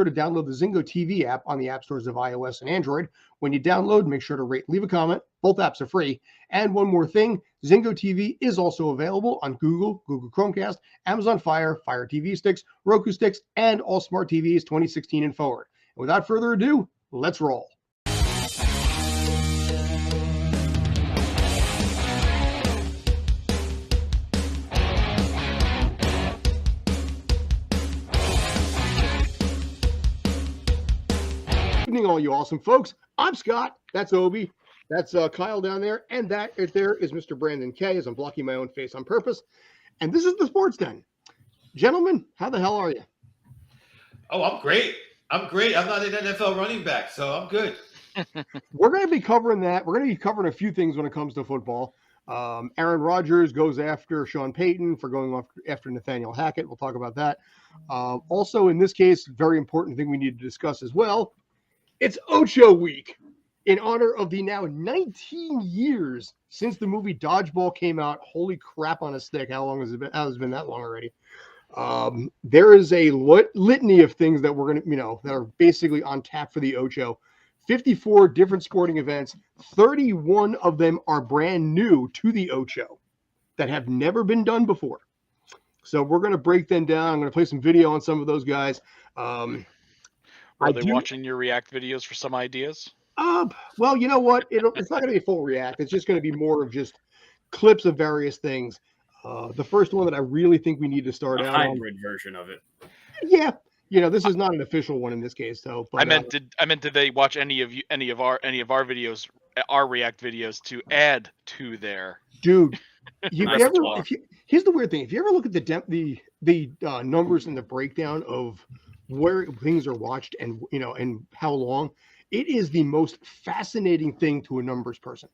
to download the Zingo TV app on the app stores of iOS and Android. When you download, make sure to rate, leave a comment. Both apps are free. And one more thing, Zingo TV is also available on Google Chromecast, Amazon Fire TV sticks, Roku sticks, and all smart TVs 2016 and forward. And without further ado, let's roll. Good evening, all you awesome folks. I'm Scott. That's Obi. That's Kyle down there. And that right there is Mr. Brandon Kaye, as I'm blocking my own face on purpose. And this is the Sports Den. Gentlemen, how the hell are you? Oh, I'm great. I'm not an NFL running back, so I'm good. We're going to be covering that. We're going to be covering a few things when it comes to football. Aaron Rodgers goes after Sean Payton for going after Nathaniel Hackett. We'll talk about that. Also, in this case, very important thing we need to discuss as well. It's Ocho Week in honor of the now 19 years since the movie Dodgeball came out. Holy crap on a stick. How long has it been? How has it been that long already? There is a litany of things that we're going to, that are basically on tap for the Ocho. 54 different sporting events. 31 of them are brand new to the Ocho that have never been done before. So we're going to break them down. I'm going to play some video on some of those guys. Are they watching your React videos for some ideas? Well, you know what? It's not going to be full React. It's just going to be more of just clips of various things. The first one that I really think we need to start out on. Hybrid version of it. Yeah. This is not an official one in this case, though. But, I meant did they watch any of our videos, our React videos, to add to their? Dude, Nice here's the weird thing. If you ever look at the numbers and the breakdown of where things are watched and and how long, it is the most fascinating thing to a numbers person,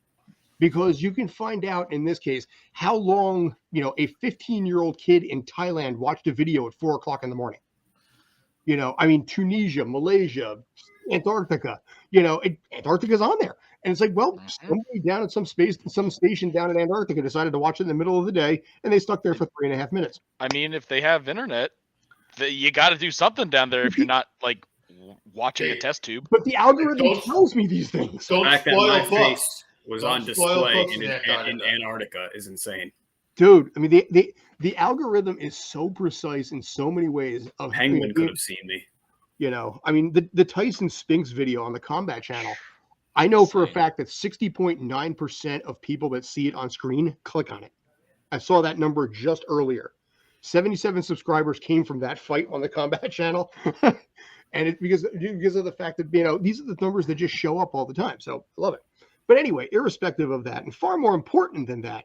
because you can find out in this case how long a 15-year-old kid in Thailand watched a video at 4:00 in the morning. Tunisia, Malaysia, Antarctica. Antarctica's on there, and it's like, well, somebody down at some station down in Antarctica decided to watch it in the middle of the day, and they stuck there for 3.5 minutes. I mean, if they have internet, you got to do something down there if you're not like watching a test tube. But the algorithm tells me these things. The fact that my face was on display in Antarctica is insane. Dude, I mean, the algorithm is so precise in so many ways. Penguin could have seen me. The Tyson Spinks video on the Combat Channel, I know for a fact that 60.9% of people that see it on screen click on it. I saw that number just earlier. 77 subscribers came from that fight on the Combat Channel. And it's because of the fact that, these are the numbers that just show up all the time. So I love it. But anyway, irrespective of that, and far more important than that,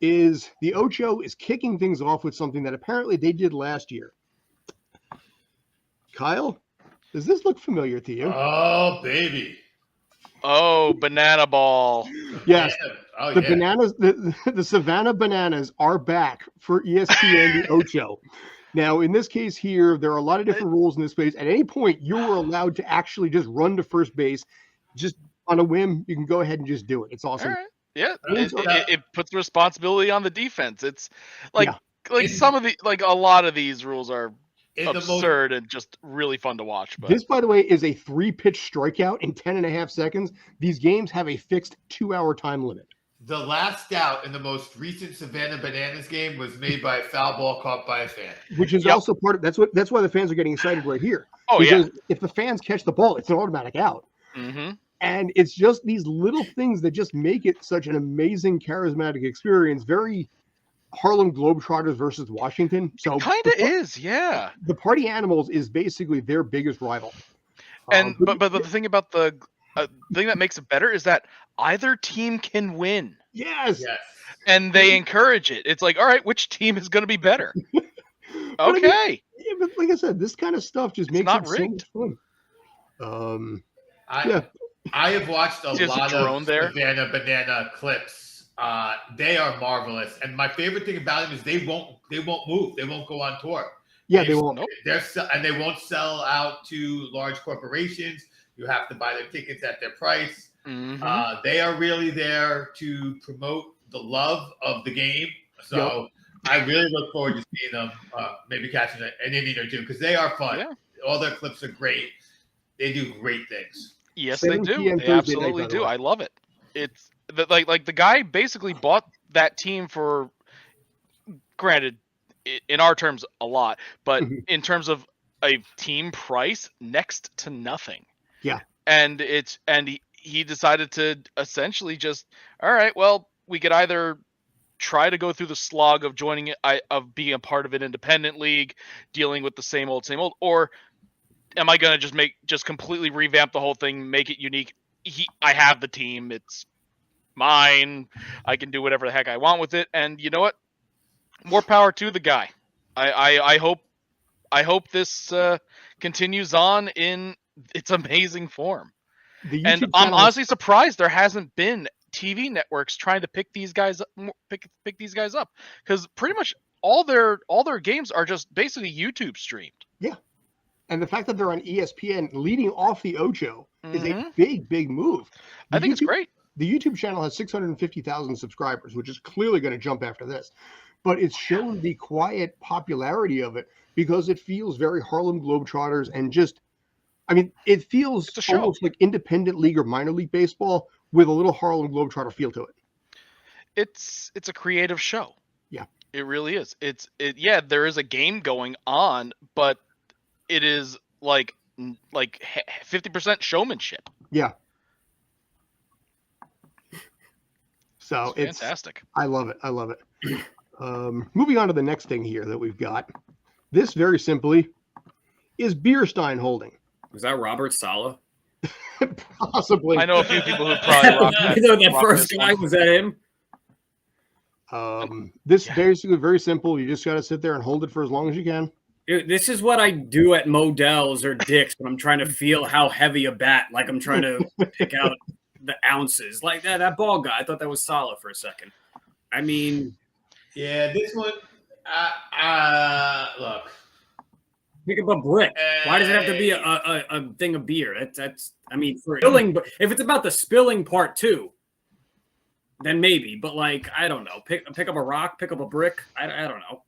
is the Ocho is kicking things off with something that apparently they did last year. Kyle, does this look familiar to you? Oh, baby. Oh, banana ball. Yes. Bananas, the Savannah Bananas are back for ESPN the Ocho. Now, in this case here, there are a lot of different rules in this space. At any point, you were allowed to actually just run to first base. Just on a whim, you can go ahead and just do it. It's awesome. All right. Yeah, it puts responsibility on the defense. It's like some of a lot of these rules are absurd and just really fun to watch. But this, by the way, is a 3-pitch strikeout in 10.5 seconds. These games have a fixed 2-hour time limit. The last out in the most recent Savannah Bananas game was made by a foul ball caught by a fan. Which is also part of that's why the fans are getting excited right here. Oh, because if the fans catch the ball, it's an automatic out. Mm-hmm. And it's just these little things that just make it such an amazing, charismatic experience. Very Harlem Globetrotters versus Washington. So it kind of is, yeah. The Party Animals is basically their biggest rival. And but the thing about the thing that makes it better is that either team can win. Yes. And they encourage it. It's like, all right, which team is going to be better? Okay. But like I said, this kind of stuff just makes it so much fun. I have watched a lot of Savannah Banana clips. They are marvelous, and my favorite thing about them is they won't move. They won't go on tour. Yeah, they won't. And they won't sell out to large corporations. You have to buy their tickets at their price. Mm-hmm. They are really there to promote the love of the game. So I really look forward to seeing them maybe catching an inning or two because they are fun. All their clips are great. They do great things. Yes, they do. They absolutely do. I love it. It's like the guy basically bought that team for, granted, in our terms, a lot, but in terms of a team price, next to nothing. Yeah. And he decided to essentially just, all right, well, we could either try to go through the slog of of being a part of an independent league, dealing with the same old, or am I going to just completely revamp the whole thing, make it unique? I have the team. It's mine. I can do whatever the heck I want with it. And you know what? More power to the guy. I hope this continues on in its amazing form. And I'm honestly surprised there hasn't been TV networks trying to pick these guys up, because pretty much all their games are just basically YouTube streamed. Yeah. And the fact that they're on ESPN leading off the Ocho is a big move. I think it's great. The YouTube channel has 650,000 subscribers, which is clearly going to jump after this. But it's shown the quiet popularity of it because it feels very Harlem Globetrotters and just, I mean, it feels almost like independent league or minor league baseball with a little Harlem Globetrotter feel to it. It's a creative show. Yeah. It really is. Yeah, there is a game going on, but it is like 50% showmanship. Yeah. So it's fantastic. I love it. Moving on to the next thing here that we've got. This very simply is Bierstein holding. Was that Robert Saleh? Possibly. I know a few people who probably rock that first guy. Was that him? This basically very simple. You just got to sit there and hold it for as long as you can. This is what I do at Modell's or Dick's when I'm trying to feel how heavy a bat, like I'm trying to pick out the ounces. Like that ball guy, I thought that was Saleh for a second. I mean, yeah, this one, look. Pick up a brick. Why does it have to be a thing of beer? That's I mean, for spilling, but if it's about the spilling part too, then maybe. But like, I don't know. Pick up a rock, pick up a brick. I don't know.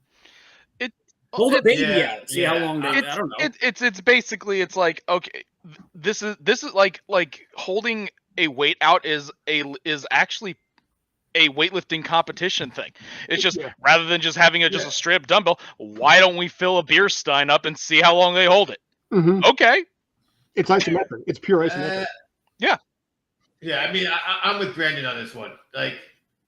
Hold a baby out. See how long they. I don't know. It's basically, it's like, okay, this is like holding a weight out is actually a weightlifting competition thing. It's just rather than just having just a straight up dumbbell, why don't we fill a beer stein up and see how long they hold it? Okay. It's isometric. It's pure isometric. Yeah. Yeah, I mean, I'm with Brandon on this one. Like,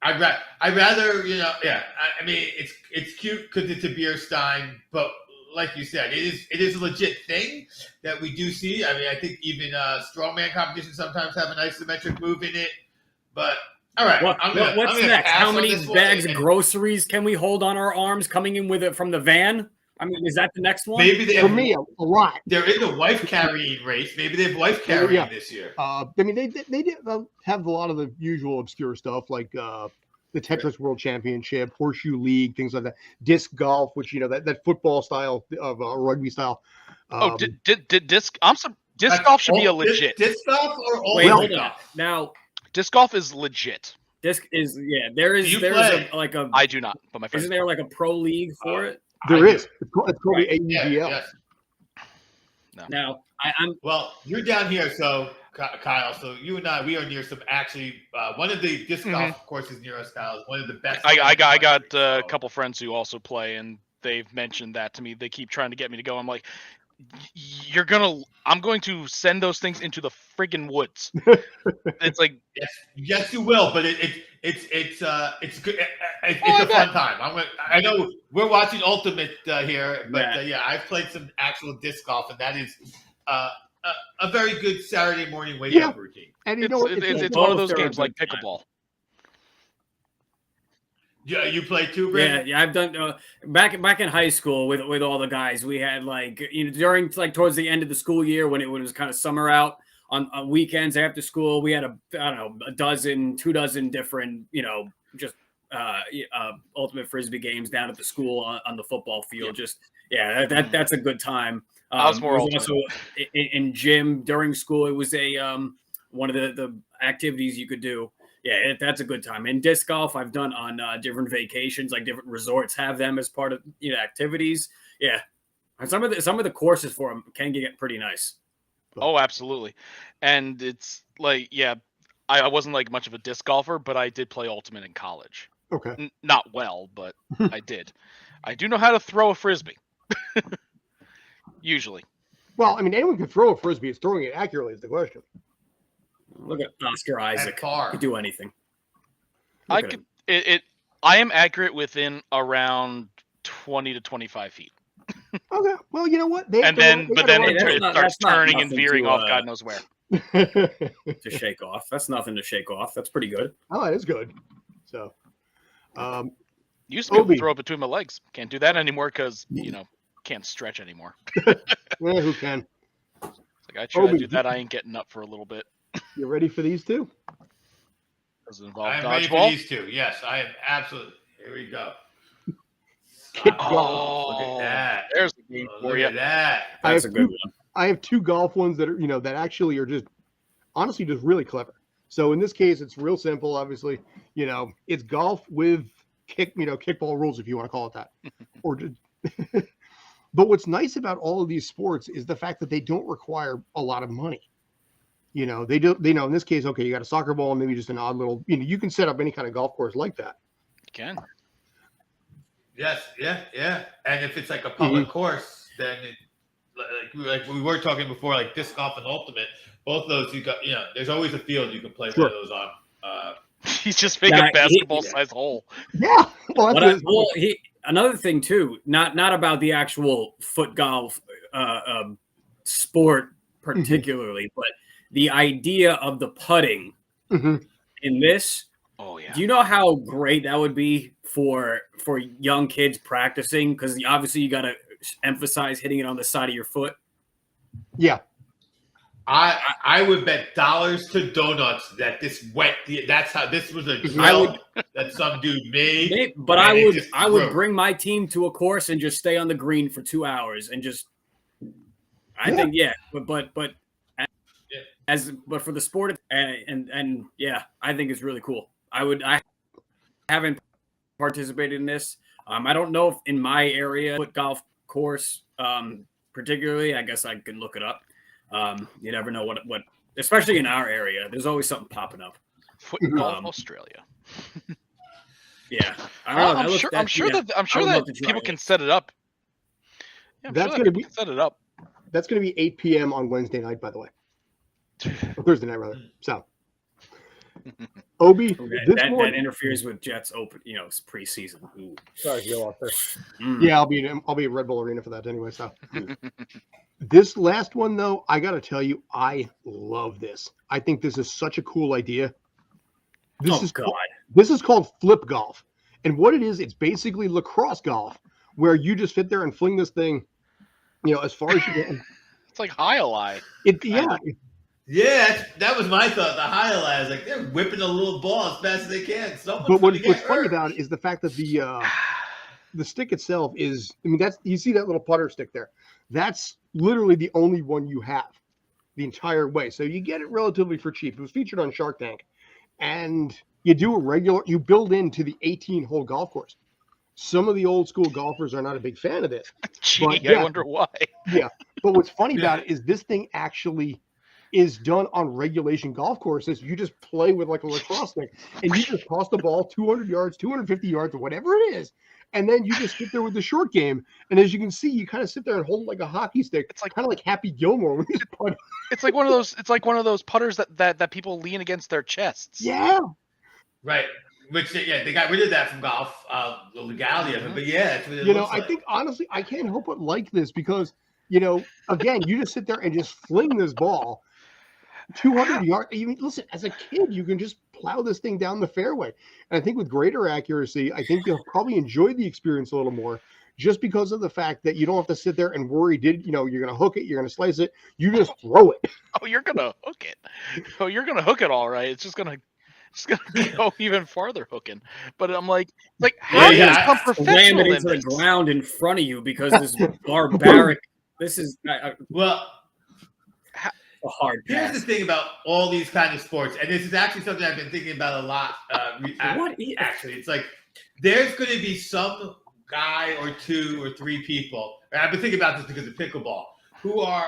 I'd rather, you know, I mean, it's cute because it's a beer stein, but like you said, it is a legit thing that we do see. I mean, I think even strongman competitions sometimes have an isometric move in it. But all right, what's next? How many bags of groceries can we hold on our arms coming in with it from the van? I mean, is that the next one? Maybe for me a lot. They're in the wife carrying race. Maybe they have wife carrying this year. I mean, they did have a lot of the usual obscure stuff like the Tetris World Championship, Horseshoe League, things like that. Disc golf, which that football style of rugby style. Disc golf should be a legit. Disc golf or wait, hold on. Now, disc golf is legit. Disc is There's a I do not, but my friend. Isn't there like a pro league for it? There is. It's called the AUDL. Yes. No. Now, I'm well. You're down here, so Kyle. So you and I, we are near some actually. One of the disc golf courses near us, Kyle, is one of the best. I got a couple friends who also play, and they've mentioned that to me. They keep trying to get me to go. I'm like, I'm going to send those things into the friggin' woods. It's like, yes, you will, but it's good. It's a fun time. I know we're watching Ultimate here, but I've played some actual disc golf, and that is a very good Saturday morning wake up routine. And it's one of those games like pickleball. Yeah, you play too, Brandon? Yeah, I've done back in high school with all the guys. We had during towards the end of the school year when it was kind of summer out on weekends after school, we had a dozen, 24 different ultimate frisbee games down at the school on the football field. That's a good time. I was more also in gym during school. It was one of the activities you could do. Yeah, that's a good time. And disc golf, I've done on different vacations, like different resorts have them as part of activities. Yeah, And some of the courses for them can get pretty nice. Oh, absolutely. And it's like, yeah, I wasn't like much of a disc golfer, but I did play Ultimate in college. Okay. Not well, but I did. I do know how to throw a frisbee. Usually. Well, I mean, anyone can throw a frisbee. It's throwing it accurately is the question. Look at Oscar Isaac. far. He could do anything. I Look at could. him. I am accurate within around 20 to 25 feet. Okay. Well, you know what? But then Hey, it not- starts that's not turning and nothing veering to, off God knows where. To shake off. That's nothing to shake off. That's pretty good. Oh, that is good. So, Used to be able Obi. to throw it between my legs. Can't do that anymore because, can't stretch anymore. who can? It's like I try to Obi. do that, I ain't getting up for a little bit. You ready for these two? Does it involve I'm ready for dodgeball? these two. Yes, I am absolutely. Here we go. Kick Wow, golf. Look at that. There's the game Oh, for look you. at that. That's I a have good two- one. I have two golf ones that are, that actually are just honestly just really clever. So in this case, it's real simple. Obviously, it's golf with kickball rules, if you want to call it that. Or just, but what's nice about all of these sports is the fact that they don't require a lot of money. They do. They know in this case, okay, you got a soccer ball and maybe just an odd little. You can set up any kind of golf course like that. You can. Yes, yeah. And if it's like a public course, then like we were talking before, like disc golf and ultimate, both of those you got. There's always a field you can play Sure. one of those on. He's just making Nah, a basketball-sized hole. Yeah. Well, that's Another thing too, not about the actual foot golf sport particularly, but the idea of the putting Mhm. in this. Oh, yeah. Do you know how great that would be for young kids practicing? Because obviously you got to emphasize hitting it on the side of your foot. Yeah. I would bet dollars to donuts that this that's how this was a I drill that some dude made. But and it I just would grew. bring my team to a course and just stay on the green for 2 hours and just. I Yeah. think but for the sport and yeah, I think it's really cool. I haven't participated in this. I don't know if in my area foot golf course particularly. I guess I could look it up. You never know what especially in our area. There's always something popping up. Foot golf Australia. Yeah, I'm sure that I would love to try people it. can set it up. Yeah, I'm That's sure gonna that be- people can set it up. That's going to be 8 p.m. on Wednesday night, by the way. Or Thursday night, rather. So, Obi, That interferes with Jets open. It's preseason. Ooh. Sorry, go off there. Mm. Yeah, I'll be at Red Bull Arena for that anyway. So, this last one though, I got to tell you, I love this. I think this is such a cool idea. This is called flip golf, and what it is, it's basically lacrosse golf, where you just sit there and fling this thing, as far as you can. It's like high-a-lie. Yeah, that was my thought. The highlight is like they're whipping a little ball as fast as they can. But what's funny about it is the fact that the stick itself is, you see that little putter stick there. That's literally the only one you have the entire way. So you get it relatively for cheap. It was featured on Shark Tank, and you build into the 18-hole golf course. Some of the old school golfers are not a big fan of this. Gee, But, yeah. I wonder why. Yeah. But what's funny about it is this thing actually is done on regulation golf courses. You just play with like a lacrosse stick and you just toss the ball 200 yards, 250 yards, whatever it is. And then you just sit there with the short game. And as you can see, you kind of sit there and hold it like a hockey stick. It's like kind of like Happy Gilmore when he's putting. It's like one of those putters that people lean against their chests. Yeah. Right. Which they got rid of that from golf, the legality of it. But yeah, that's what it You know, looks I like. think honestly, I can't help but like this because, again, you just sit there and just fling this ball 200 yards. Listen, as a kid, you can just plow this thing down the fairway. And I think with greater accuracy, I think you'll probably enjoy the experience a little more just because of the fact that you don't have to sit there and worry, you're going to hook it, you're going to slice it. You just throw it. Oh, you're gonna hook it. Oh, you're gonna hook it all right. It's just gonna go even farther hooking. But I'm like how do you become Slam professional it in into the this? ground in front of you because this barbaric. This is Well, a hard here's pass. the thing about all these kind of sports, and this is actually something I've been thinking about a lot. What is- Actually, it's like there's going to be some guy or 2 or 3 people, and I've been thinking about this because of pickleball, who are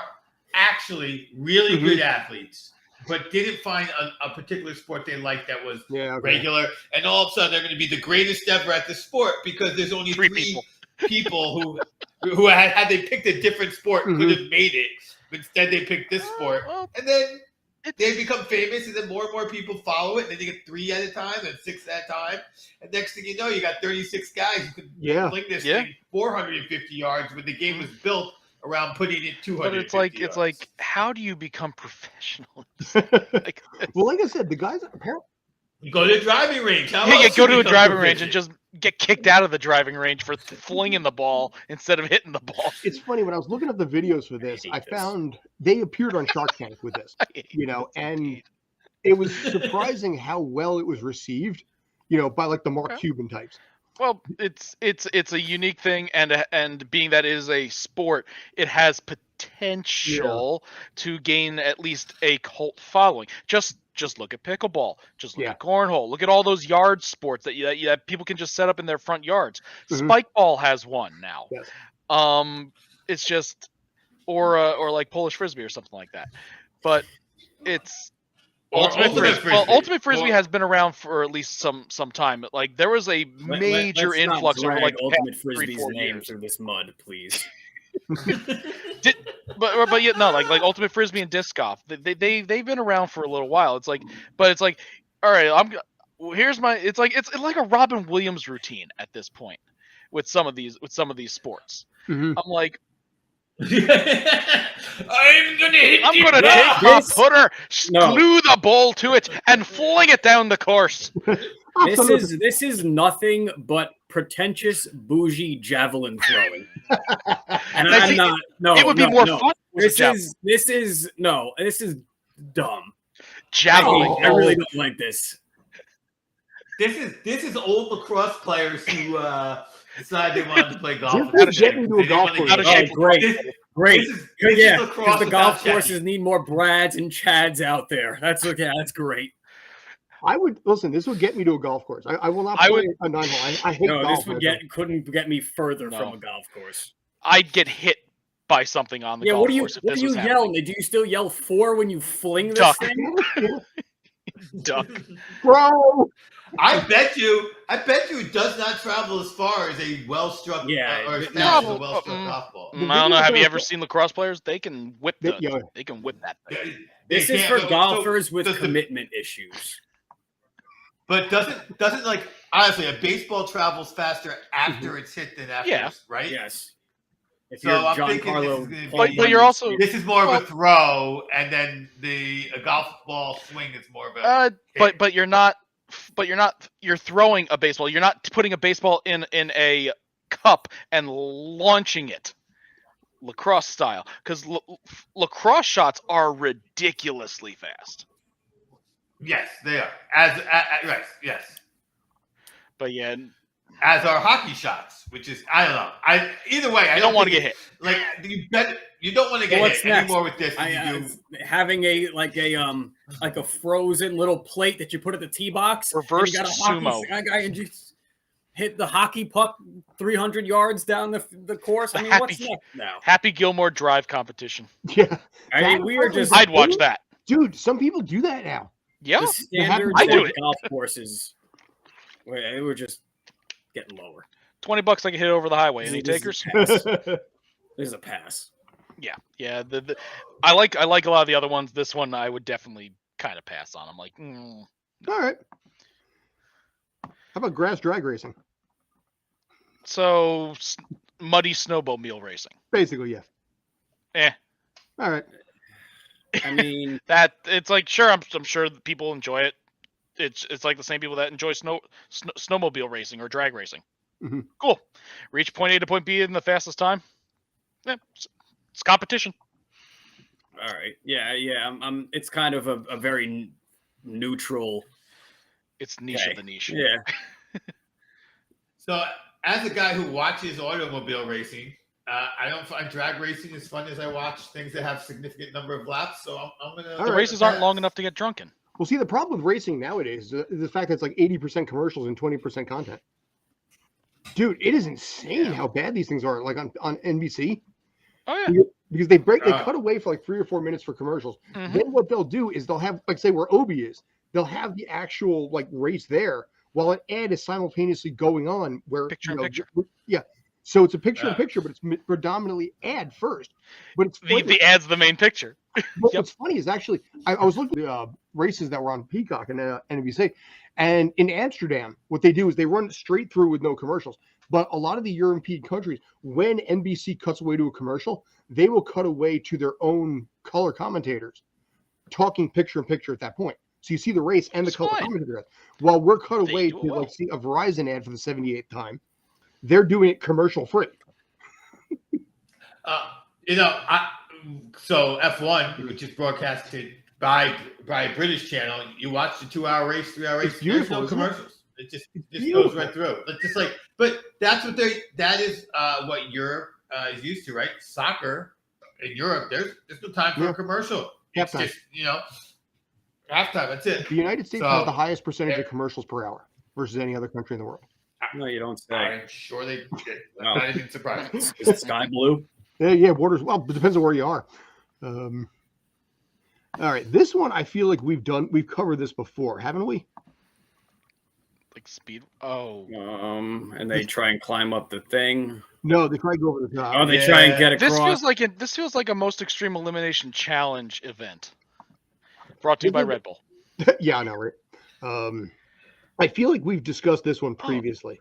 actually really good athletes, but didn't find a particular sport they liked that was regular, and all of a sudden they're going to be the greatest ever at the sport because there's only 3 people who had they picked a different sport could have made it, but instead they picked this sport, and then they become famous, and then more and more people follow it, and then you get 3 at a time, and 6 at a time, and next thing you know, you got 36 guys who could fling this thing 450 yards when the game was built around putting it 200. But it's like, how do you become professional? Well, like I said, the guys apparently you go to a driving range. Go to a driving range and just get kicked out of the driving range for flinging the ball instead of hitting the ball. It's funny, when I was looking at the videos for this, I found they appeared on Shark Tank with this, and it was surprising how well it was received, by like the Mark Cuban types. Well, it's a unique thing, and being that it is a sport, it has potential to gain at least a cult following. Just look at pickleball. Just look at cornhole. Look at all those yard sports that people can just set up in their front yards. Spike ball has one now. Yes. It's just or like Polish frisbee or something like that. But it's Ultimate Frisbee has been around for at least some time. Like there was a major influx over like Ultimate Frisbee's name through this mud, please. But yet no, like Ultimate Frisbee and disc golf, they've been around for a little while. It's like, all right, it's like a Robin Williams routine at this point with some of these sports. I'm like, I'm gonna take my putter, glue the ball to it, and fling it down the course. This is nothing but pretentious bougie javelin throwing. And I'm not. No, it would be more fun. This is dumb. Javelin. I really don't like this. This is old lacrosse players who decided they wanted to play golf. Great. Because the golf courses need more Brads and Chads out there. That's okay. That's great. I would listen. This would get me to a golf course. I will not play a 9-hole. I hate golf. This couldn't get me further from a golf course. I'd get hit by something on the golf course. What do you yell? Do you still yell 4 when you fling this thing? Duck. Bro. I bet you it does not travel as far as a well-struck or as fast as a well-struck golf ball. I don't know. Have you ever seen lacrosse players? They can whip that thing. This is for golfers with commitment issues. But doesn't like honestly, a baseball travels faster after it's hit than after, right? Yes. If so I'm John thinking Carlo, but you're also this is more of a throw, and then a golf ball swing is more of a. But you're throwing a baseball. You're not putting a baseball in a cup and launching it, lacrosse style, because lacrosse shots are ridiculously fast. Yes, they are. Yes. But yeah, as are hockey shots, which is I don't know. Either way, I don't want to get hit. Like you don't want to get hit anymore with this. Having a frozen little plate that you put at the tee box. Reverse you got a sumo. Guy and just hit the hockey puck 300 yards down the course. I mean, what's next now? Happy Gilmore drive competition. Yeah, I mean, I'd watch that, dude. Some people do that now. Yeah, the standards I do it. Golf courses, we're just getting lower. $20 I can hit over the highway. Any takers? This is a pass. Yeah. I like a lot of the other ones. This one I would definitely kind of pass on. I'm like, All right. How about grass drag racing? So muddy snowmobile racing. Basically, yeah. All right. I mean, that it's like sure. I'm sure that people enjoy it. It's like the same people that enjoy snowmobile racing or drag racing. Mm-hmm. Cool. Reach point A to point B in the fastest time. Yeah, it's competition. All right. Yeah. It's kind of a very neutral. It's niche of the niche. Yeah. So, as a guy who watches automobile racing, I don't find drag racing as fun as I watch things that have significant number of laps. So I'm gonna. The races aren't long enough to get drunken. Well, see, the problem with racing nowadays is the fact that it's like 80% commercials and 20% content. Dude, it is insane how bad these things are. Like on NBC. Oh yeah. Because they cut away for like 3 or 4 minutes for commercials. Mhm. Then what they'll do is they'll have, like, say where Obi is, they'll have the actual like race there while an ad is simultaneously going on. Where Picture in picture. Yeah, so it's a picture in picture, but it's predominantly ad first. But it's The ad's the main picture. What's funny is actually I was looking at the races that were on Peacock and NBC, and in Amsterdam, what they do is they run straight through with no commercials. But a lot of the European countries, when NBC cuts away to a commercial, they will cut away to their own color commentators talking picture in picture at that point. So you see the race and the That's color fine. commentator. While we're cut They away do to it well. like see a Verizon ad for the 78th time, they're doing it commercial free. So F1, which is broadcasted by a British channel, you watch the 2-hour race, 3-hour race. It's beautiful, There's no isn't it? commercials. It just beautiful. goes right through. It's just like, but that is what Europe is used to, right? Soccer in Europe, there's no time for a commercial. It's Halftime. just halftime. That's it. The United States has the highest percentage of commercials per hour versus any other country in the world. No, you don't say. I'm sure they did. No. Not even surprised. Is it sky blue? Yeah, waters. Well, it depends on where you are. All right, this one I feel like we've covered this before, haven't we? Like speed. Oh. And they try and climb up the thing. No, they try to go over the top. Oh, they try and get across. This feels like a most extreme elimination challenge event. Brought to you by Red Bull. Yeah, I know, right? I feel like we've discussed this one previously.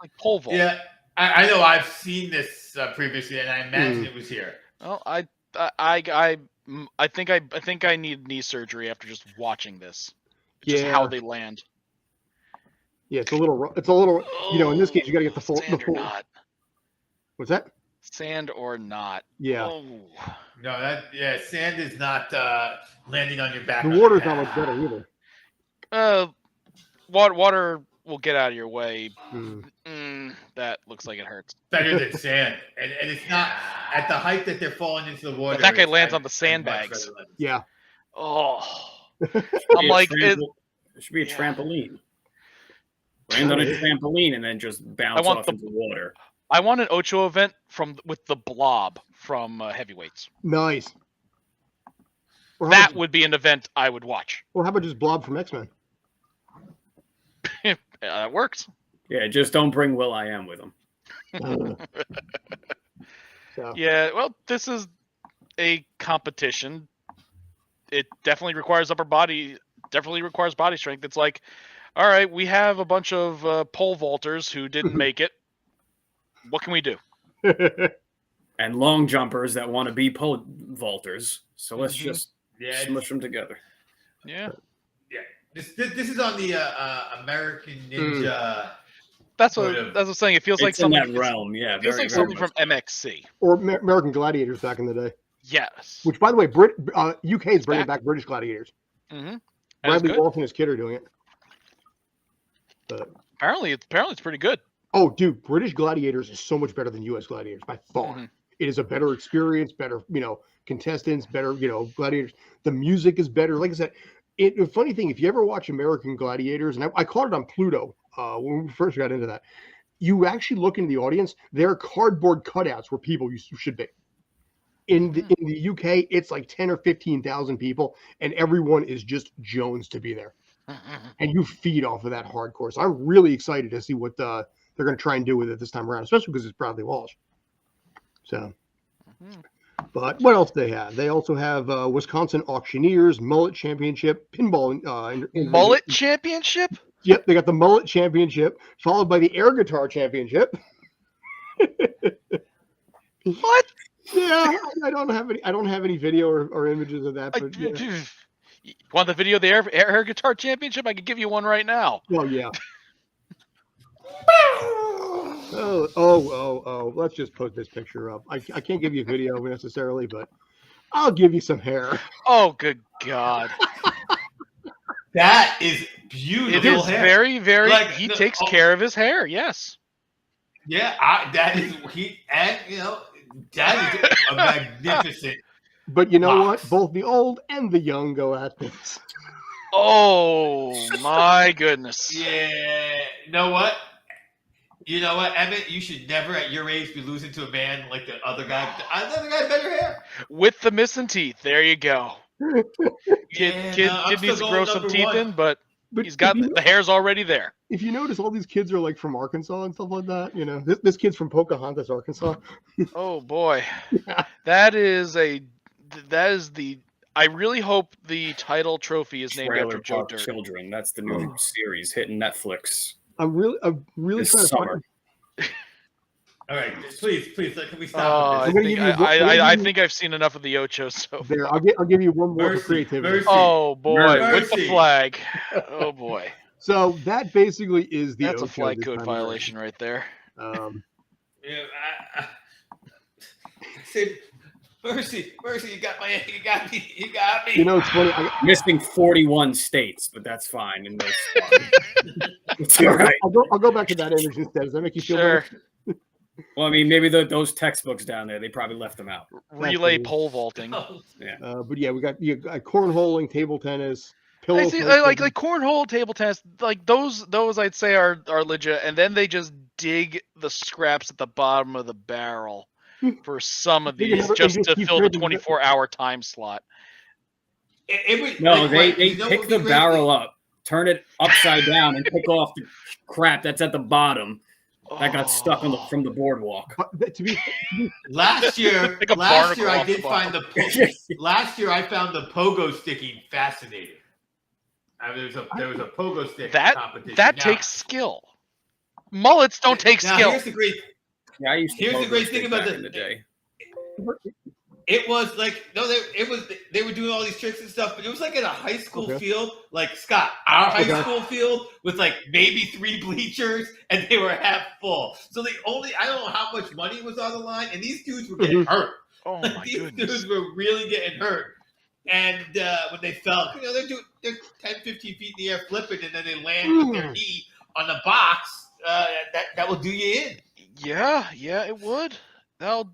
Like pole vault. Yeah, I know. I've seen this previously, and I imagine it was here. Well, I think I need knee surgery after just watching this. Just how they land. Yeah, it's a little. In this case, you got to get the full. Sand or not. What's that? Sand or not. Yeah. Oh. No, sand is not landing on your back. The water's not much better either. Water will get out of your way. That looks like it hurts. Better than sand, and it's not at the height that they're falling into the water. But that guy lands on the sandbags. Yeah. Oh. I'm like, it should be a trampoline. Land on a trampoline and then just bounce off into the water. I want an Ocho event with the Blob from Heavyweights. Nice. That would be an event I would watch. Or how about just Blob from X-Men? That works. Yeah, just don't bring Will.i.am with him. So. Yeah, well, this is a competition. It definitely requires body strength. It's like, all right, we have a bunch of pole vaulters who didn't make it. What can we do? And long jumpers that want to be pole vaulters. So let's just smush them together. Yeah. Yeah. This is on the American Ninja. That's what I was saying. It feels like something in that realm. Yeah, it feels like something from MXC or American Gladiators back in the day. Yes. Which, by the way, UK is bringing back British Gladiators. Mm-hmm. Bradley Walsh and his kid are doing it. But apparently it's pretty good. Oh, dude, British Gladiators is so much better than US Gladiators by far. Mm-hmm. It is a better experience, better, contestants, better, gladiators. The music is better. Like I said, the funny thing, if you ever watch American Gladiators, and I caught it on Pluto when we first got into that, you actually look into the audience, there are cardboard cutouts where people should be. In the UK, it's like 10 or 15,000 people, and everyone is just Jones to be there. And you feed off of that hardcore. So I'm really excited to see what they're going to try and do with it this time around, especially because it's Bradley Walsh. So, but what else do they have? They also have Wisconsin Auctioneers, Mullet Championship, Pinball. Mullet Championship? Yep, they got the Mullet Championship, followed by the Air Guitar Championship. What? Yeah, I don't have any video or images of that. But yeah. You want the video of the air guitar championship? I could give you one right now. Well, yeah. Oh! Let's just put this picture up. I can't give you a video necessarily, but I'll give you some hair. Oh, good God! That is beautiful. It is hair. very, very. Like, he takes care of his hair. Yes. Yeah, that is that is a magnificent. But you know what? Both the old and the young go at this. Oh my goodness! Yeah, you know what? You know what, Emmett? You should never, at your age, be losing to a man like the other guy. Another guy had better hair. With the missing teeth. There you go. Yeah, Kid no, I'm needs to still grow going some number teeth one. in, but But he's got the hair's already there. if you notice, all these kids are like from Arkansas and stuff like that. You know, this kid's from Pocahontas, Arkansas. Oh boy. Yeah. That is the I really hope the title trophy is named Trailer after Joe Park Dirt. Children. That's the new series hitting Netflix I'm really this trying to summer. find. All right, please, can we Oh, stop I with gonna think give you one- I'm gonna I give you- think I've seen enough of the Ocho so There, far. I'll give you one more Mercy, for creativity. mercy. Oh boy, with the Mercy. flag. Oh boy. So that basically is the That's a Ocho flag this code time of year. violation right there. this? Yeah, say, mercy, you got me. You know, it's funny. Missing 41 states, but that's fine. In most it's all right. I'll go back to that image instead. Does that make you feel Sure. better? Well, I mean, maybe those textbooks down there, they probably left them out. Relay That's pole vaulting. But yeah, we got cornholing, table tennis, pillow I see, fight, like cornhole, table tennis, like those I'd say are legit, and then they just dig the scraps at the bottom of the barrel for some of Dig these another- just and to keep fill the trading. 24-hour time slot. No, Like, they you know pick what the would be barrel up, turn it upside down, and pick off the crap that's at the bottom that got stuck on from the boardwalk. But to be Last year, Like a barnacle I off the did find the last year I found the pogo sticking fascinating. There was a pogo stick competition. That Now- takes skill. Mullets don't take now, skill. Here's the great. Yeah, I used to Here's the pogo great stick thing about back in the day. It was like they were doing all these tricks and stuff, but it was like in a high school field, like Scott, our high school field with like maybe 3 bleachers, and they were half full. So I don't know how much money was on the line, and these dudes were getting hurt. Oh my These goodness. dudes were really getting hurt. And when they fell, they're 10, 15 feet in the air flipping, and then they land with their knee on the box. That will do you in. Yeah, it would. That'll.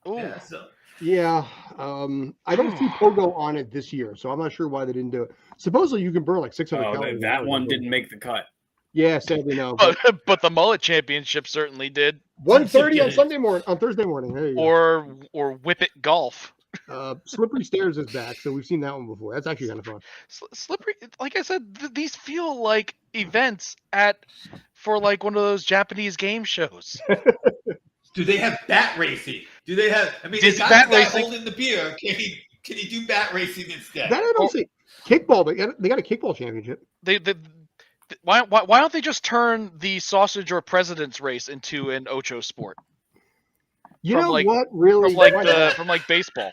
Ooh. Yeah, so. Yeah, I don't see pogo on it this year, so I'm not sure why they didn't do it. Supposedly, you can burn like 600 Oh, calories. that one didn't make the cut. Yeah, sadly no. But the mullet championship certainly did. 1:30 on Thursday morning. There you go. Or whip it golf. Slippery Stairs is back, so we've seen that one before. That's actually kind of fun. Slippery, like I said, these feel like events for like one of those Japanese game shows. Do they have bat racing? Do they have? I mean, Is the bat guy racing- holding the beer. Can he do bat racing instead? That I don't see. Kickball, they got a kickball championship. Why don't they just turn the sausage or president's race into an Ocho sport? You From know like- what? Really? From like baseball.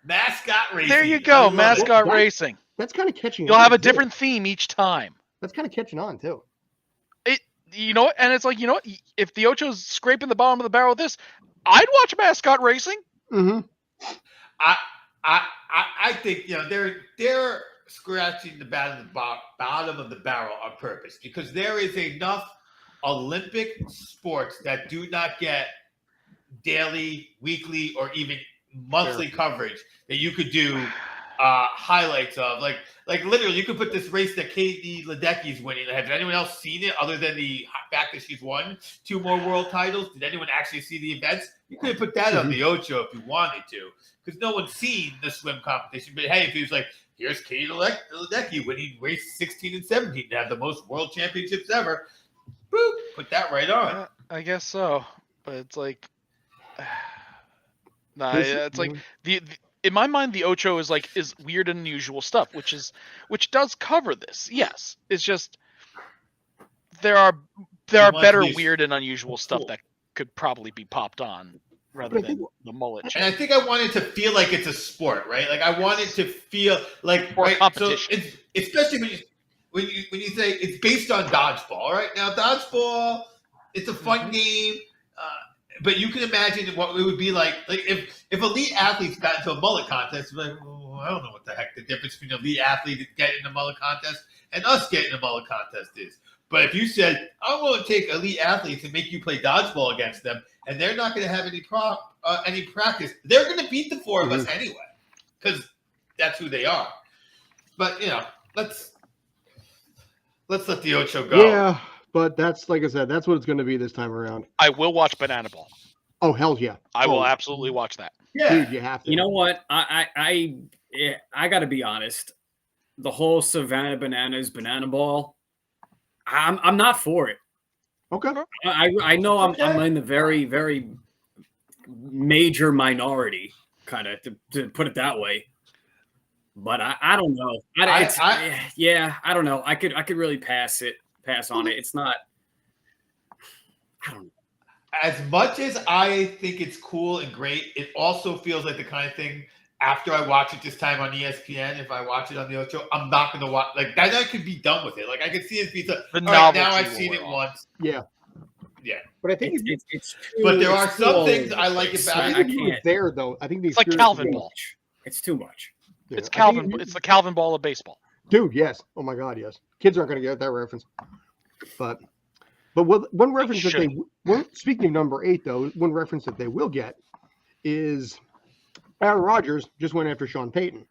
Mascot racing. There you I go, love it. mascot That- racing. That's kind of catching. You'll on, have a too. different theme each time. That's kind of catching on too. You know what? And it's like, you know what? If the Ocho's scraping the bottom of the barrel of this, I'd watch mascot racing. Mm-hmm. I think they're scratching the bottom of the barrel on purpose because there is enough Olympic sports that do not get daily, weekly, or even monthly coverage that you could do highlights of. Like literally, you could put this race that Katie Ledecky's winning. Has anyone else seen it other than the fact that she's won 2 more world titles? Did anyone actually see the events? You could have put that on the Ocho if you wanted to, because no one's seen the swim competition. But hey, if he was like, here's Katie Ledecky winning race 16 and 17 to have the most world championships ever, boop, put that right on. I guess so. But it's like, it's like the in my mind, the Ocho is weird and unusual stuff, which does cover this. Yes, it's just there are better weird and unusual stuff that could probably be popped on rather than the mullet. And I think I wanted to feel like it's a sport, right? Like I wanted to feel like competition. So it's especially when you say it's based on dodgeball, all right? Now dodgeball, it's a fun game. But you can imagine what it would be like if elite athletes got into a mullet contest. Like, I don't know what the heck the difference between an elite athlete getting in a mullet contest and us getting in a mullet contest is. But if you said, I'm going to take elite athletes and make you play dodgeball against them, and they're not going to have any practice, they're going to beat the 4 of us anyway, because that's who they are. But let's Let's let the Ocho go. Yeah, but that's like I said, that's what it's going to be this time around. I will watch Banana Ball. Oh hell yeah! I will absolutely watch that. Yeah. Dude, you have to. You know what? I got to be honest. The whole Savannah Bananas Banana Ball, I'm not for it. Okay. I know I'm in the very, very major minority, kind of to put it that way. But I don't know. I don't know. I could really pass on it. It's not. I don't know. As much as I think it's cool and great, it also feels like the kind of thing. After I watch it this time on ESPN, if I watch it on the Ocho, I'm not going to watch like that. I could be done with it. Like I could see it be the all right, now I've seen it once. Yeah. Yeah. But I think it's too, but there are some all things over I the like place. about I it. think it's there though. I think the It's like experience Calvin is- Ball. It's too much. Yeah, It's I Calvin. think It's the Calvin Ball of baseball. Dude, yes. Oh my God, yes. Kids aren't going to get that reference. But one reference that they speaking of number 8 though, one reference that they will get is Aaron Rodgers just went after Sean Payton.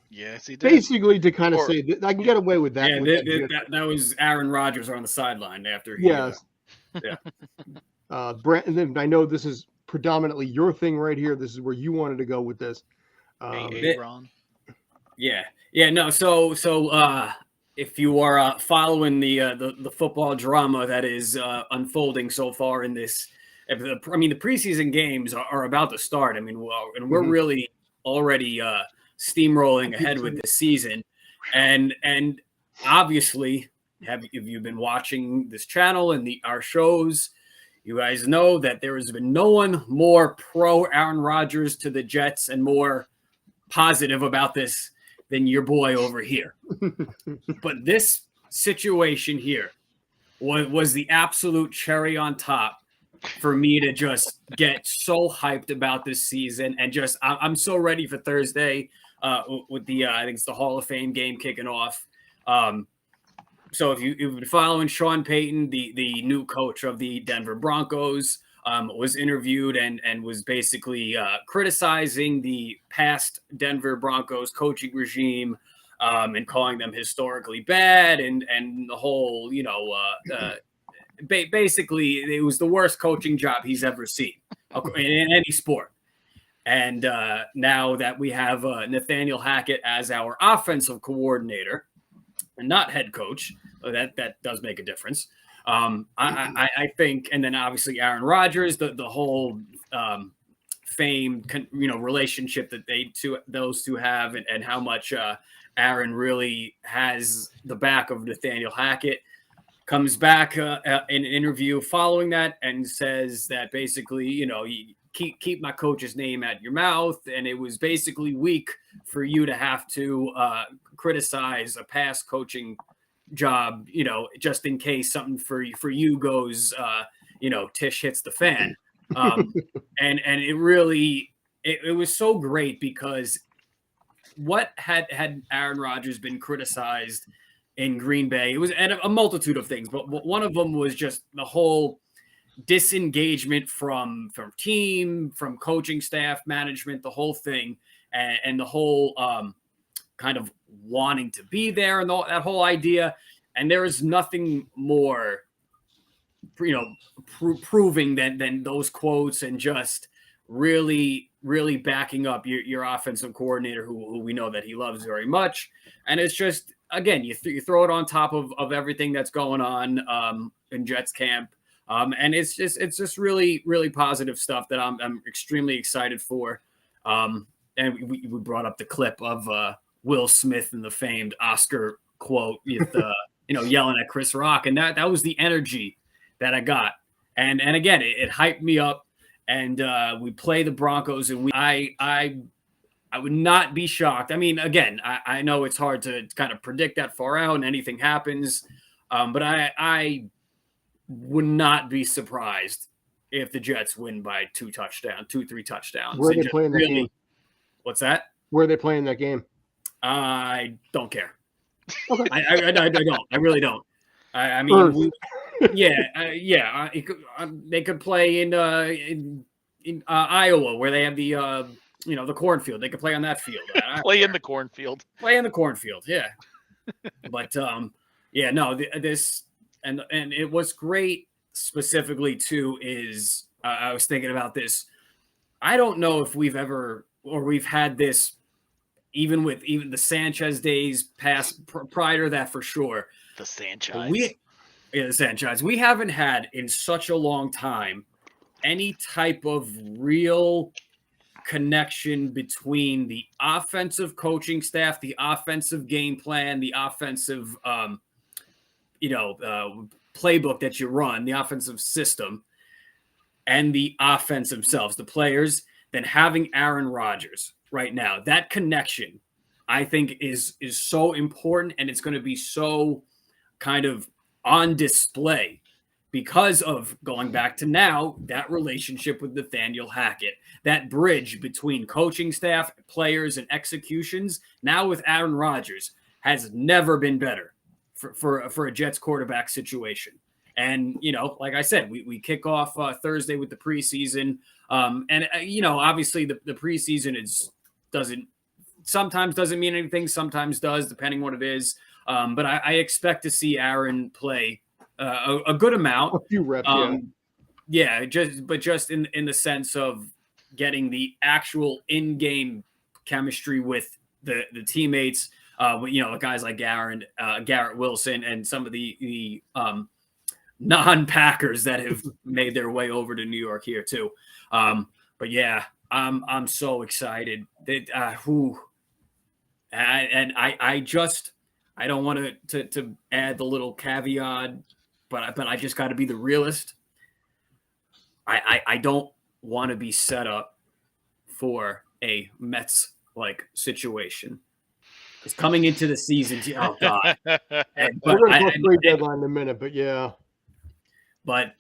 Yes, he did. Basically to kind of Or- say that I can get away with that. Yeah, with that was Aaron Rodgers on the sideline after. yes. Yeah. Brent, and then I know this is predominantly your thing right here. This is where you wanted to go with this. Ron. Yeah. No. So if you are following the football drama that is unfolding so far in this, the preseason games are about to start. I mean, we're really already steamrolling ahead with this season, and obviously, if you've been watching this channel and our shows, you guys know that there has been no one more pro Aaron Rodgers to the Jets and more positive about this than your boy over here. But this situation here was the absolute cherry on top for me to just get so hyped about this season, and just I'm so ready for Thursday with the I think it's the Hall of Fame game kicking off. So if you've been following Sean Payton, the new coach of the Denver Broncos, was interviewed and was basically criticizing the past Denver Broncos coaching regime, and calling them historically bad, and the whole, basically it was the worst coaching job he's ever seen in any sport. And now that we have Nathaniel Hackett as our offensive coordinator and not head coach, that does make a difference. I think, and then obviously Aaron Rodgers, the whole famed relationship that those two have, and how much Aaron really has the back of Nathaniel Hackett, comes back in an interview following that and says that basically, you keep my coach's name out your mouth, and it was basically weak for you to have to criticize a past coaching job, just in case something for you goes, Tish hits the fan. And it really, it was so great, because what had Aaron Rodgers been criticized in Green Bay? It was a multitude of things, but one of them was just the whole disengagement from team, from coaching staff, management, the whole thing, and the whole kind of wanting to be there, and that whole idea. And there is nothing more, proving than those quotes, and just really, really backing up your offensive coordinator, who we know that he loves very much. And it's just, again, you throw it on top of everything that's going on in Jets camp. And it's just really, really positive stuff that I'm extremely excited for. And we brought up the clip of Will Smith and the famed Oscar quote with yelling at Chris Rock, and that was the energy that I got. And again, it hyped me up. And we play the Broncos, and I would not be shocked. I mean, again, I know it's hard to kind of predict that far out and anything happens, but I would not be surprised if the Jets win by 3 touchdowns. Where are they playing that game? What's that? Where are they playing that game? I don't care. Okay. I don't. I really don't. I mean, they could play in Iowa, where they have the cornfield. They could play on that field. Play in the cornfield. Play in the cornfield. Yeah. But yeah, no, this and it was great specifically too is I was thinking about this. I don't know if we've had this even with the Sanchez days past prior to that for sure. The Sanchez. The Sanchez. We haven't had in such a long time any type of real connection between the offensive coaching staff, the offensive game plan, the offensive, playbook that you run, the offensive system, and the offense themselves, the players, than having Aaron Rodgers right now. That connection, I think, is so important, and it's going to be so kind of on display because of going back to now, that relationship with Nathaniel Hackett, that bridge between coaching staff, players, and executions, now with Aaron Rodgers, has never been better for a Jets quarterback situation. And, like I said, we kick off Thursday with the preseason. Obviously the preseason sometimes doesn't mean anything, sometimes does, depending what it is. But I expect to see Aaron play a good amount. A few reps, yeah. Just in the sense of getting the actual in-game chemistry with the teammates, guys like Garrett Wilson and some of the non-Packers that have made their way over to New York here too. But yeah, I'm so excited that I don't want to add the little caveat, but I just got to be the realist. I don't want to be set up for a Mets-like situation. Because coming into the season, oh God! We're going to go trade deadline in a minute, but yeah. But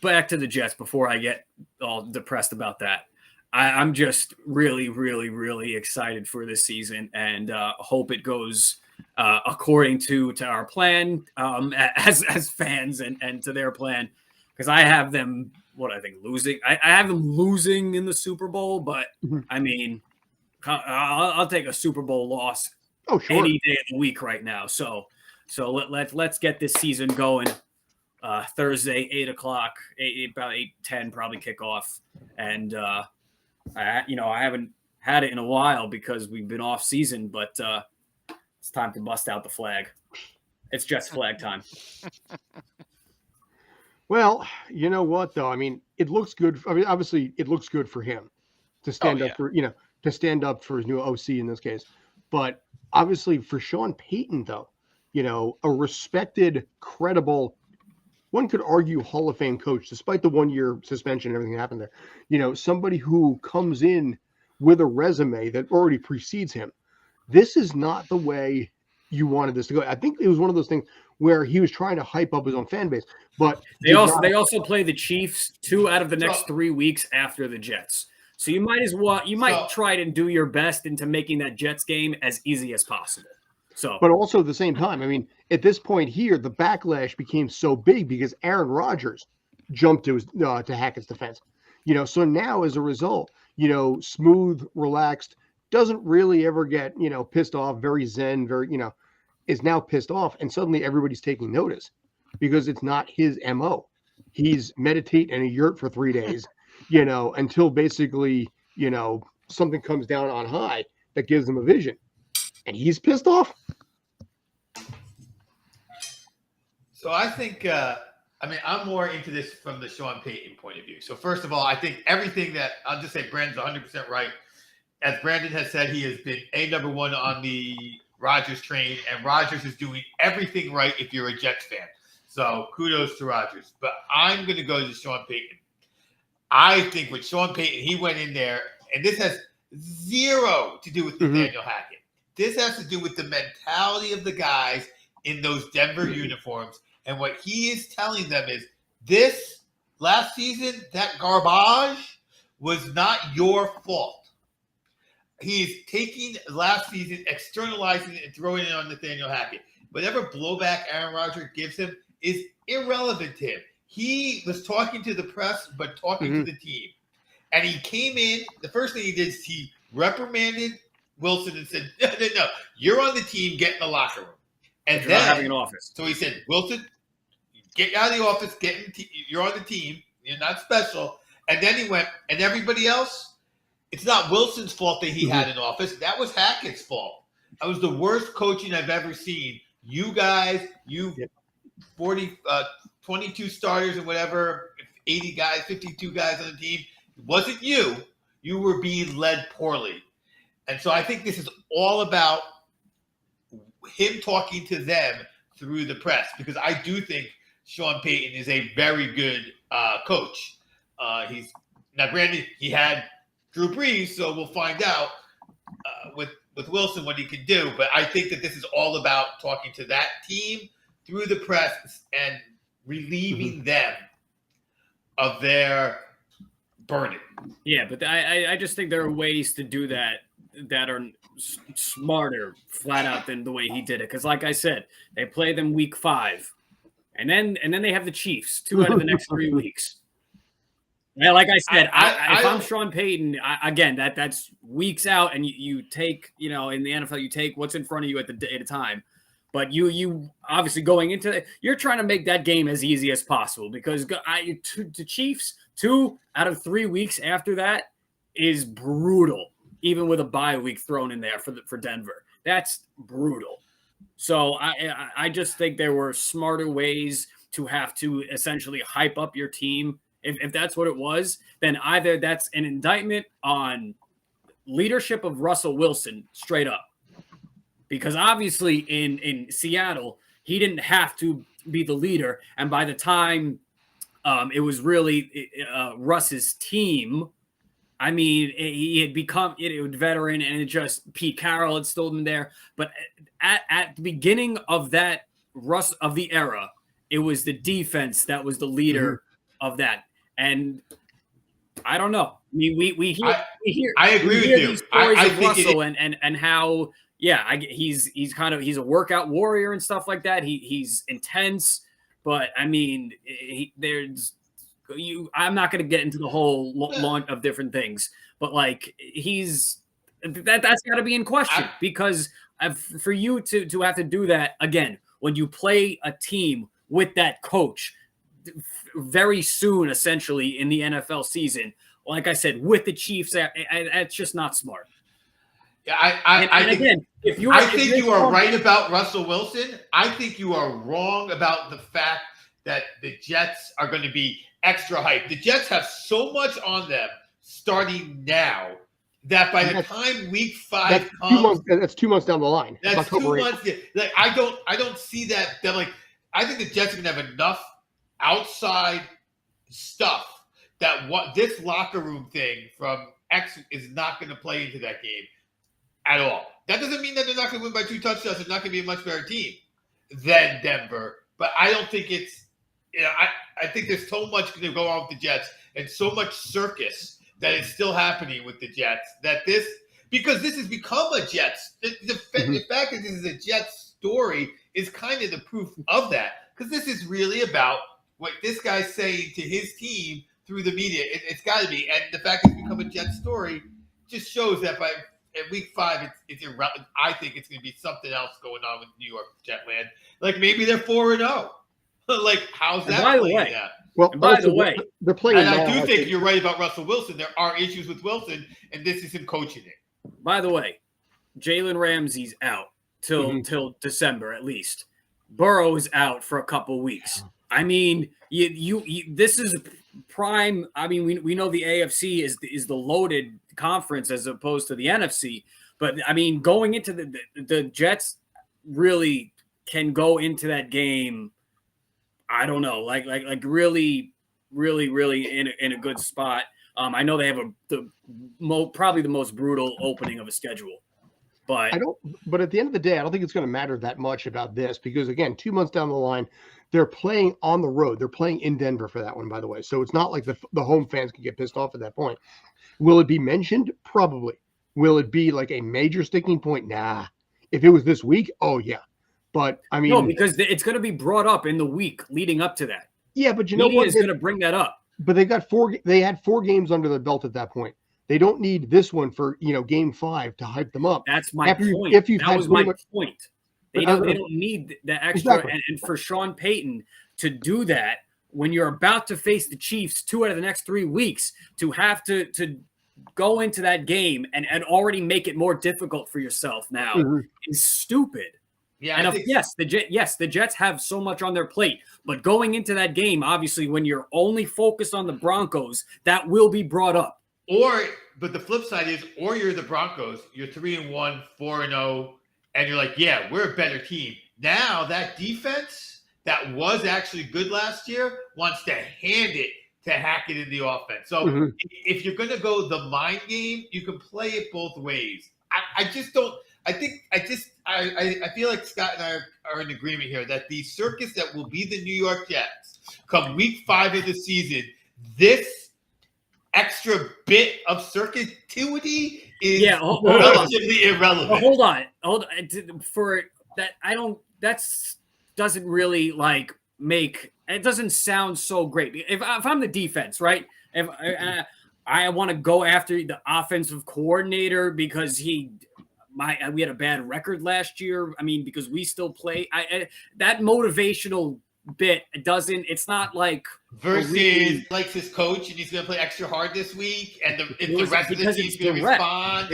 back to the Jets before I get all depressed about that. I'm just really, really, really excited for this season and hope it goes according to our plan as fans and to their plan, because I have them losing. I have them losing in the Super Bowl, but I mean, I'll take a Super Bowl loss any day of the week right now. So let's get this season going. Thursday, 8:00, about 8:10, probably kickoff, and I haven't had it in a while because we've been off season, but it's time to bust out the flag. It's just flag time. Well, you know what though? I mean, it looks good. I mean, obviously, it looks good for him to stand up for his new OC in this case. But obviously, for Sean Payton, though, a respected, credible, one could argue Hall of Fame coach, despite the 1-year suspension and everything that happened there, somebody who comes in with a resume that already precedes him. This is not the way you wanted this to go. I think it was one of those things where he was trying to hype up his own fan base, but they also play the Chiefs 2 out of the next 3 weeks after the Jets. So you might try to do your best into making that Jets game as easy as possible. So, but also at the same time, I mean, at this point here, the backlash became so big because Aaron Rodgers jumped to Hackett's defense. So now as a result, smooth, relaxed, doesn't really ever get pissed off, very zen, very is now pissed off, and suddenly everybody's taking notice because it's not his MO. He's meditate in a yurt for 3 days, until basically something comes down on high that gives him a vision. And he's pissed off. So I think, I'm more into this from the Sean Payton point of view. So first of all, I think everything that I'll just say Brandon's 100% right. As Brandon has said, he has been number one on the Rodgers train, and Rodgers is doing everything right if you're a Jets fan. So kudos to Rodgers. But I'm going to go to Sean Payton. I think with Sean Payton, he went in there, and this has zero to do with Nathaniel Hackett. This has to do with the mentality of the guys in those Denver uniforms. And what he is telling them is this last season, that garbage was not your fault. He's taking last season, externalizing it, and throwing it on Nathaniel Hackett. Whatever blowback Aaron Rodgers gives him is irrelevant to him. He was talking to the press, but talking to the team. And he came in, the first thing he did is he reprimanded Wilson and said, no, you're on the team, get in the locker room. And You're then not having an office. So he said, Wilson, get out of the office, you're on the team, you're not special. And then he went, and everybody else, it's not Wilson's fault that he had an office. That was Hackett's fault. That was the worst coaching I've ever seen. You guys, 22 starters and whatever, 80 guys, 52 guys on the team. It wasn't you. You were being led poorly. And so I think this is all about him talking to them through the press, because I do think Sean Payton is a very good coach. Granted, he had Drew Brees, so we'll find out with Wilson what he can do. But I think that this is all about talking to that team through the press and relieving them of their burden. Yeah, but I just think there are ways to do that are smarter, flat out, than the way he did it. Because, like I said, they play them week 5, and then they have the Chiefs 2 out of the next 3 weeks. Yeah, like I said, if I'm Sean Payton, again, that's weeks out, and you take, in the NFL, you take what's in front of you at a time. But you obviously going into it, you're trying to make that game as easy as possible, because the Chiefs 2 out of 3 weeks after that is brutal, even with a bye week thrown in there for Denver. That's brutal. So I just think there were smarter ways to have to essentially hype up your team. If that's what it was, then either that's an indictment on leadership of Russell Wilson straight up. Because obviously in Seattle, he didn't have to be the leader. And by the time it was really Russ's team, I mean, he had become a veteran, and it just Pete Carroll had still been there. But at the beginning of that of the era, it was the defense that was the leader of that. And I don't know. I mean, we hear. I agree with you. These stories I of think Russell and how he's he's a workout warrior and stuff like that. He's intense, but I mean, I'm not going to get into the whole launch of different things, but like that's got to be in question, because for you to have to do that again when you play a team with that coach very soon, essentially in the NFL season, like I said, with the Chiefs, that's just not smart. Yeah, I think, again, I think you are right about Russell Wilson. I think you are wrong about the fact that the Jets are going to be extra hyped. The Jets have so much on them starting now that by the time week 5 comes, that's 2 months down the line. That's 2 months. Like I don't see that. I think the Jets are going to have enough outside stuff that this locker room thing from X is not going to play into that game at all. That doesn't mean that they're not going to win by 2 touchdowns. They're not going to be a much better team than Denver. But I don't think it's, I think there's so much going to go on with the Jets and so much circus that is still happening with the Jets because this has become a Jets. The fact that this is a Jets story is kind of the proof of that, because this is really about what this guy's saying to his team through the media. It's got to be. And the fact that it's become a Jets story just shows that at week 5, it's irrelevant. I think it's going to be something else going on with New York Jetland. Like maybe they're 4-0. Like, how's that playing out? Well, by the way, they're playing. And I do think you're right about Russell Wilson. There are issues with Wilson, and this is him coaching it. By the way, Jalen Ramsey's out till December at least. Burrow's out for a couple weeks. I mean, you this is prime. I mean, we know the AFC is the loaded conference as opposed to the NFC. But I mean, going into the Jets really can go into that game. I don't know, like really in a good spot. I know they have probably the most brutal opening of a schedule, but But at the end of the day, I don't think it's going to matter that much about this, because again, 2 months down the line, they're playing on the road. They're playing in Denver for that one, by the way. So it's not like the home fans can get pissed off at that point. Will it be mentioned? Probably. Will it be like a major sticking point? Nah. If it was this week, oh yeah. But I mean, no, because it's going to be brought up in the week leading up to that. Yeah, but you know what? Is going to bring that up. But they had 4 games under their belt at that point. They don't need this one for game 5 to hype them up. That's my point. If you've that had was my point. They don't need the extra. Exactly. And for Sean Payton to do that when you're about to face the Chiefs 2 out of the next 3 weeks, to have to go into that game and already make it more difficult for yourself now is stupid. Yeah, And the Jets have so much on their plate, but going into that game, obviously, when you're only focused on the Broncos, that will be brought up. But the flip side is, or you're the Broncos, you're 3-1, 4-0, and you're like, yeah, we're a better team. Now that defense that was actually good last year wants to hand it to Hackett in the offense. So if you're going to go the mind game, you can play it both ways. I just don't. I feel like Scott and I are in agreement here that the circus that will be the New York Jets come week 5 of the season, this extra bit of circuitity is relatively irrelevant. Hold on. For that, doesn't really like make it doesn't sound so great. If I'm the defense, right? If I want to go after the offensive coordinator because we had a bad record last year. I mean, because we still play. That motivational bit it's not like versus likes his coach and he's going to play extra hard this week, and the rest of the team's going to respond.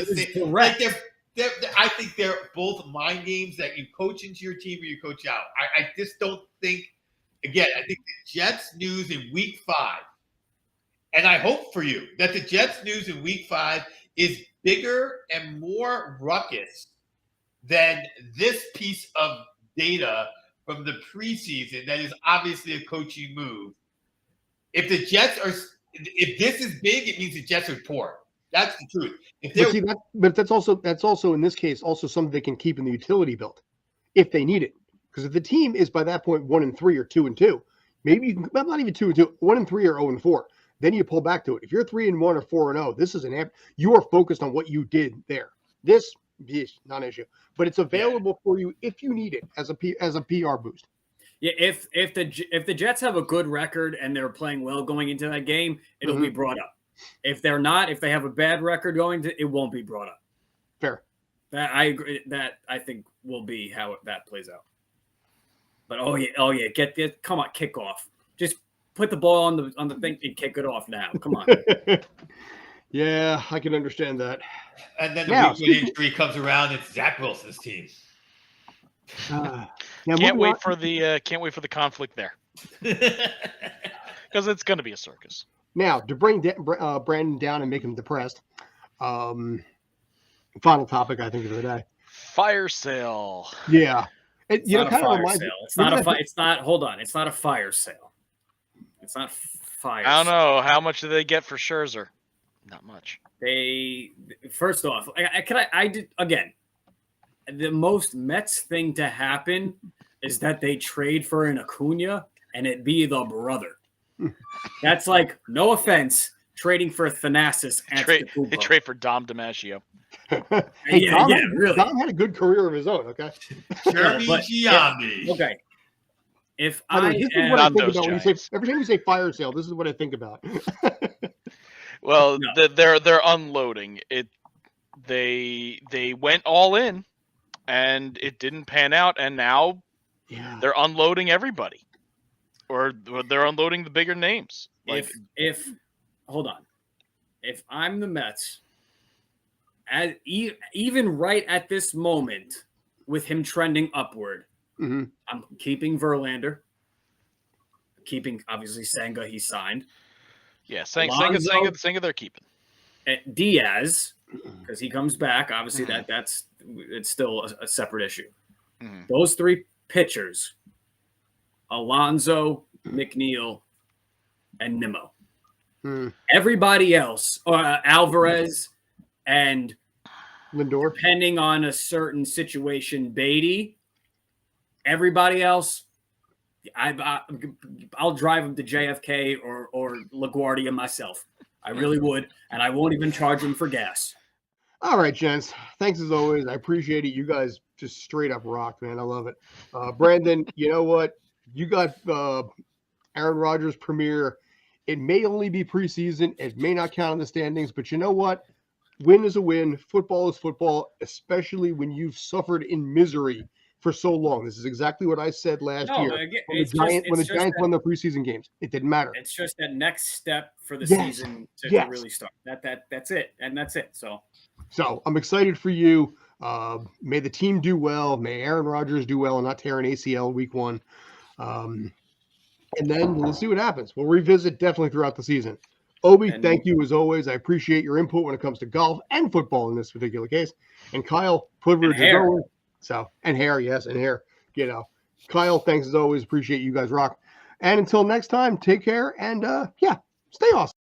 I think they're both mind games that you coach into your team or you coach out. I just don't think. Again, I think the Jets news in week 5, and I hope for you that the Jets news in week 5 is bigger and more ruckus than this piece of data from the preseason that is obviously a coaching move. If this is big, it means the Jets are poor. That's the truth. But that's also in this case also something they can keep in the utility belt if they need it. Because if the team is by that point 1-3 or 2-2, maybe you can not even 2-2, 1-3 or 0-4. Then you pull back to it. If you're 3-1 or 4-0, this is you are focused on what you did there. This is not an issue, but it's available for you if you need it as a PR boost. Yeah, if the Jets have a good record and they're playing well going into that game, it'll be brought up. If they're not, if they have a bad record it won't be brought up. Fair. I agree. That I think will be how that plays out. But come on, kick off. Just put the ball on the thing and kick it off now. Come on. Yeah, I can understand that. And then the week when injury comes around, it's Zach Wilson's team. Can't wait for the conflict there, because it's going to be a circus. Now, to bring Brandon down and make him depressed, final topic I think of the day: fire sale. Yeah. It's not a fire sale. It's not fire. I don't know. How much do they get for Scherzer? Not much. First off, the most Mets thing to happen is that they trade for an Acuna and it be the brother. That's like, no offense, trading for Thanasis. They trade for Dom DiMaggio. Hey, really. Dom had a good career of his own, okay? Okay. This is what I think about every time you say fire sale, this is what I think about. Well, they're unloading it. They went all in, and it didn't pan out, and now they're unloading everybody, or they're unloading the bigger names. Hold on, if I'm the Mets, even right at this moment, with him trending upward, I'm keeping Verlander, keeping obviously Senga. He signed. Yeah, Senga they're keeping. Diaz, because he comes back. Obviously, it's still a separate issue. Those 3 pitchers, Alonso, McNeil, and Nimmo. Everybody else, Alvarez and Lindor, depending on a certain situation, Beatty. Everybody else, I'll drive him to JFK or LaGuardia myself. I really would, and I won't even charge him for gas. All right, gents. Thanks as always. I appreciate it. You guys just straight up rock, man. I love it. Brandon, you know what? You got Aaron Rodgers premiere. It may only be preseason. It may not count in the standings, but you know what? Win is a win. Football is football, especially when you've suffered in misery for so long. This is exactly what I said last No, year but again, when the Giants won the preseason games. It didn't matter. It's just that next step for the Yes. season to Yes. really start. That's it, and that's it. So I'm excited for you. May the team do well. May Aaron Rodgers do well and not tear an ACL week 1. And then we'll see what happens. We'll revisit definitely throughout the season. Obi, And- thank you as always. I appreciate your input when it comes to golf and football in this particular case. And Kyle, privilege as hair. always. So, and hair, yes, and hair. You know, Kyle, thanks as always. Appreciate you guys rock. And until next time, take care and stay awesome.